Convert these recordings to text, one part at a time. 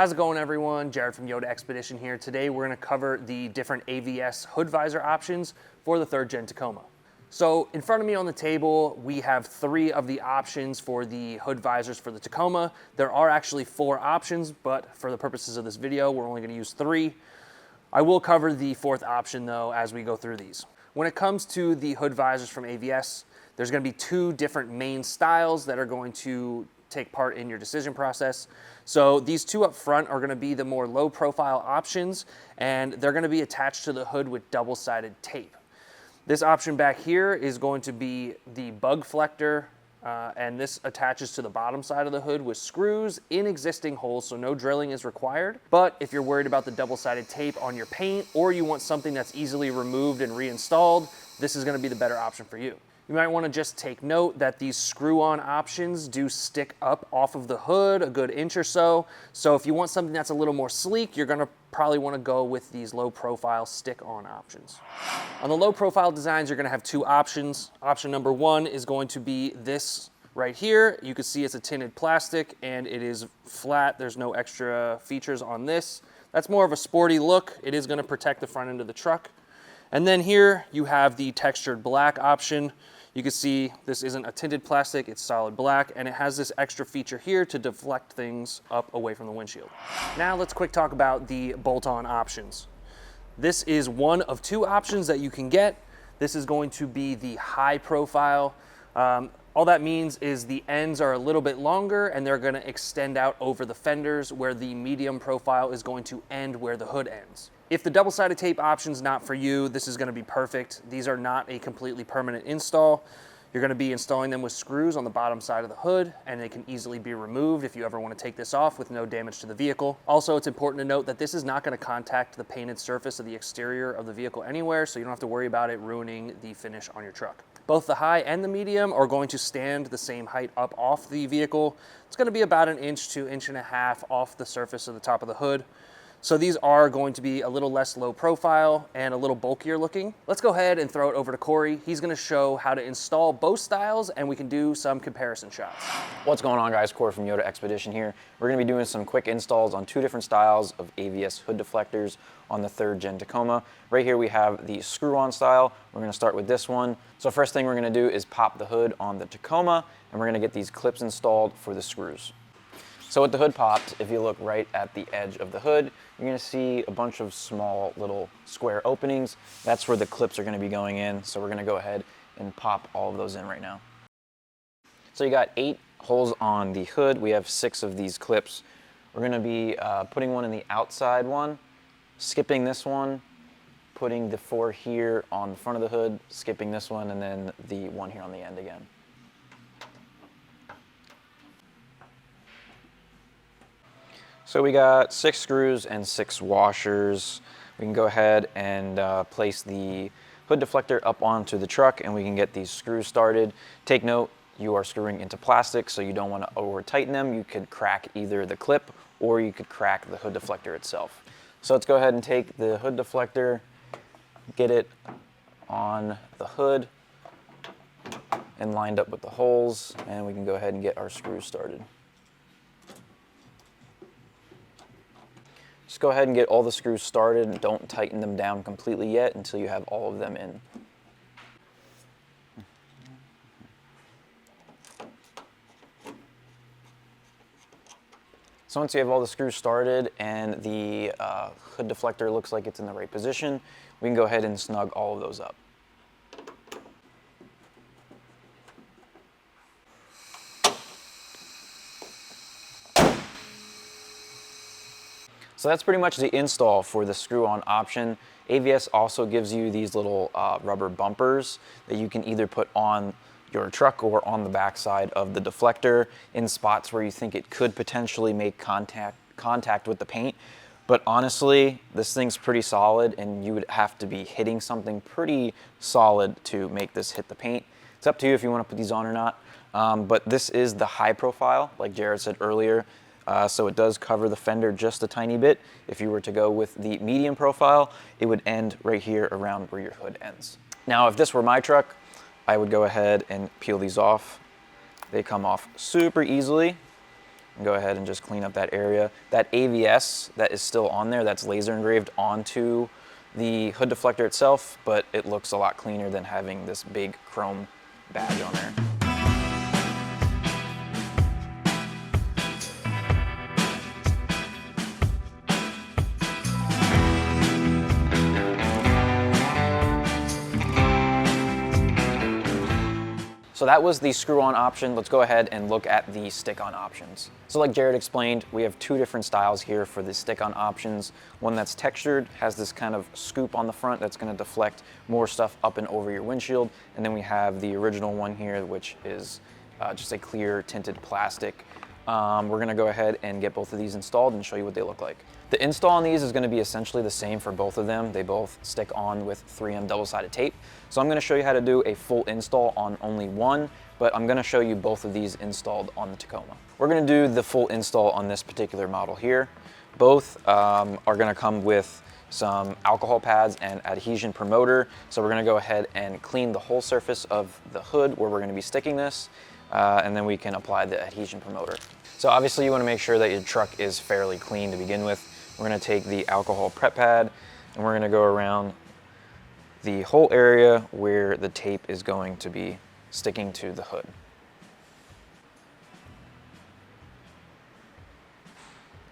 How's it going, everyone? Jared from Yota Expedition here. Today we're going to cover the different AVS hood visor options for the 3rd gen Tacoma. So in front of me on the table, we have 3 of the options for the hood visors for the Tacoma. There are actually 4 options, but for the purposes of this video, we're only going to use 3. I will cover the 4th option though as we go through these. When it comes to the hood visors from AVS, there's going to be 2 different main styles that are going to take part in your decision process. So these 2 up front are going to be the more low profile options, and they're going to be attached to the hood with double-sided tape. This option back here is going to be the bug deflector, and this attaches to the bottom side of the hood with screws in existing holes, so no drilling is required. But if you're worried about the double-sided tape on your paint, or you want something that's easily removed and reinstalled, this is going to be the better option for you. You might want to just take note that these screw-on options do stick up off of the hood a good inch or so. So if you want something that's a little more sleek, you're going to probably want to go with these low-profile stick-on options. On the low-profile designs, you're going to have 2 options. Option number 1 is going to be this right here. You can see it's a tinted plastic and it is flat. There's no extra features on this. That's more of a sporty look. It is going to protect the front end of the truck. And then here you have the textured black option. You can see this isn't a tinted plastic, it's solid black, and it has this extra feature here to deflect things up away from the windshield. Now let's quick talk about the bolt-on options. This is one of 2 options that you can get. This is going to be the high profile. All that means is the ends are a little bit longer and they're going to extend out over the fenders, where the medium profile is going to end where the hood ends. If the double-sided tape option is not for you, this is going to be perfect. These are not a completely permanent install. You're going to be installing them with screws on the bottom side of the hood, and they can easily be removed if you ever want to take this off with no damage to the vehicle. Also, it's important to note that this is not going to contact the painted surface of the exterior of the vehicle anywhere, so you don't have to worry about it ruining the finish on your truck. Both the high and the medium are going to stand the same height up off the vehicle. It's going to be about 1 inch to 1.5 inches off the surface of the top of the hood. So these are going to be a little less low profile and a little bulkier looking. Let's go ahead and throw it over to Corey. He's going to show how to install both styles, and we can do some comparison shots. What's going on, guys? Corey from Yota Expedition here. We're going to be doing some quick installs on 2 different styles of AVS hood deflectors on the 3rd gen Tacoma. Right here we have the screw-on style. We're going to start with this one. So first thing we're going to do is pop the hood on the Tacoma, and we're going to get these clips installed for the screws. So with the hood popped, if you look right at the edge of the hood, you're going to see a bunch of small little square openings. That's where the clips are going to be going in. So we're going to go ahead and pop all of those in right now. So you got 8 holes on the hood. We have 6 of these clips. We're going to be putting one in the outside one, skipping this one, putting the 4 here on the front of the hood, skipping this one, and then the one here on the end again. So we got 6 screws and 6 washers. We can go ahead and place the hood deflector up onto the truck, and we can get these screws started. Take note, you are screwing into plastic, so you don't want to over tighten them. You could crack either the clip or you could crack the hood deflector itself. So let's go ahead and take the hood deflector, get it on the hood and lined up with the holes, and we can go ahead and get our screws started. Just go ahead and get all the screws started and don't tighten them down completely yet until you have all of them in. So once you have all the screws started and the hood deflector looks like it's in the right position, we can go ahead and snug all of those up. So that's pretty much the install for the screw-on option. AVS also gives you these little rubber bumpers that you can either put on your truck or on the backside of the deflector in spots where you think it could potentially make contact with the paint. But honestly, this thing's pretty solid, and you would have to be hitting something pretty solid to make this hit the paint. It's up to you if you want to put these on or not. But this is the high profile, like Jared said earlier. So it does cover the fender just a tiny bit. If you were to go with the medium profile, it would end right here around where your hood ends. Now, if this were my truck, I would go ahead and peel these off. They come off super easily. and go ahead and just clean up that area. That AVS that is still on there, that's laser engraved onto the hood deflector itself, but it looks a lot cleaner than having this big chrome badge on there. So that was the screw-on option. Let's go ahead and look at the stick-on options. So like Jared explained, we have two different styles here for the stick-on options. One that's textured, has this kind of scoop on the front that's gonna deflect more stuff up and over your windshield. And then we have the original one here, which is just a clear tinted plastic. We're gonna go ahead and get both of these installed and show you what they look like. The install on these is gonna be essentially the same for both of them. They both stick on with 3M double-sided tape. So I'm gonna show you how to do a full install on only one, but I'm gonna show you both of these installed on the Tacoma. We're gonna do the full install on this particular model here. Both are gonna come with some alcohol pads and adhesion promoter. So we're gonna go ahead and clean the whole surface of the hood where we're gonna be sticking this, and then we can apply the adhesion promoter. So obviously you wanna make sure that your truck is fairly clean to begin with. We're gonna take the alcohol prep pad and we're gonna go around the whole area where the tape is going to be sticking to the hood.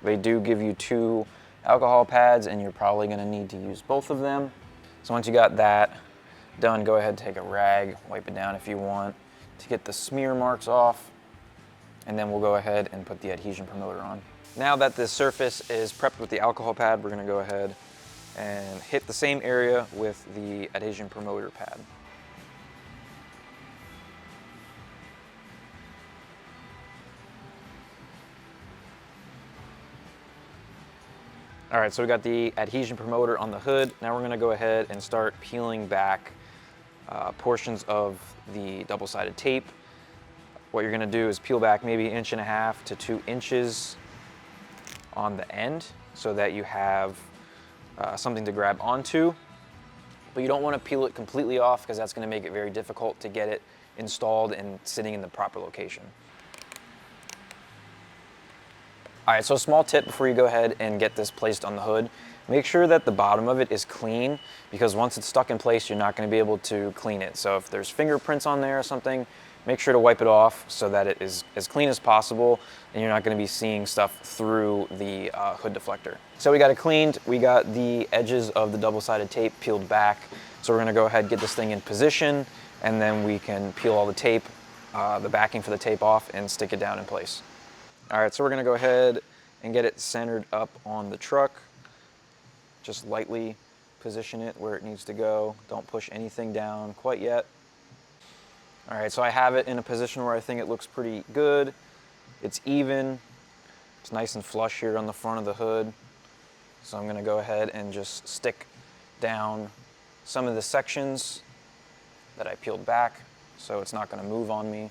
They do give you 2 alcohol pads and you're probably gonna need to use both of them. So once you got that done, go ahead and take a rag, wipe it down if you want to get the smear marks off, and then we'll go ahead and put the adhesion promoter on. Now that the surface is prepped with the alcohol pad, we're gonna go ahead and hit the same area with the adhesion promoter pad. All right, so we got the adhesion promoter on the hood. Now we're gonna go ahead and start peeling back portions of the double-sided tape. What you're gonna do is peel back maybe 1.5 to 2 inches on the end so that you have something to grab onto, but you don't want to peel it completely off because that's going to make it very difficult to get it installed and sitting in the proper location. All right, so a small tip before you go ahead and get this placed on the hood, make sure that the bottom of it is clean, because once it's stuck in place, you're not going to be able to clean it. So if there's fingerprints on there or something, make sure to wipe it off so that it is as clean as possible and you're not going to be seeing stuff through the hood deflector. So we got it cleaned, we got the edges of the double-sided tape peeled back. So we're going to go ahead and get this thing in position, and then we can peel all the tape, the backing for the tape off, and stick it down in place. All right, so we're going to go ahead and get it centered up on the truck. Just lightly position it where it needs to go. Don't push anything down quite yet. All right, so I have it in a position where I think it looks pretty good. It's even. It's nice and flush here on the front of the hood. So I'm gonna go ahead and just stick down some of the sections that I peeled back so it's not gonna move on me.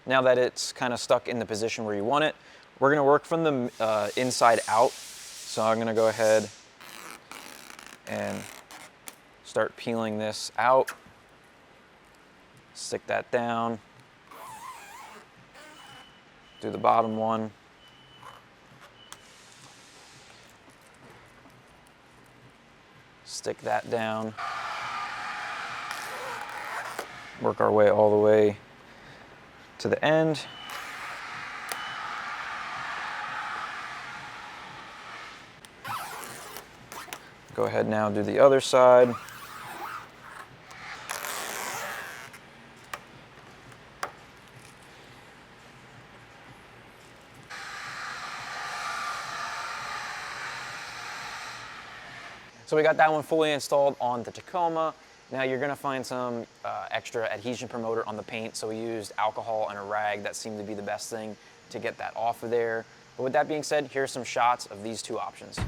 Now that it's kind of stuck in the position where you want it, we're gonna work from the inside out. So I'm gonna go ahead and start peeling this out. Stick that down, do the bottom one, stick that down, work our way all the way to the end. Go ahead now, do the other side. So we got that one fully installed on the Tacoma. Now you're gonna find some extra adhesion promoter on the paint, so we used alcohol and a rag. That seemed to be the best thing to get that off of there. But with that being said, here's some shots of these two options.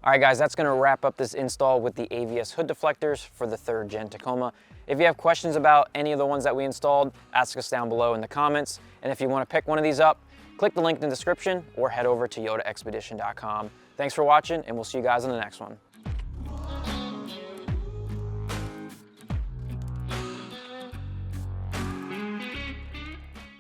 All right, guys, that's gonna wrap up this install with the AVS hood deflectors for the 3rd Gen Tacoma. If you have questions about any of the ones that we installed, ask us down below in the comments. And if you wanna pick one of these up, click the link in the description or head over to yotaexpedition.com. Thanks for watching, and we'll see you guys in the next one.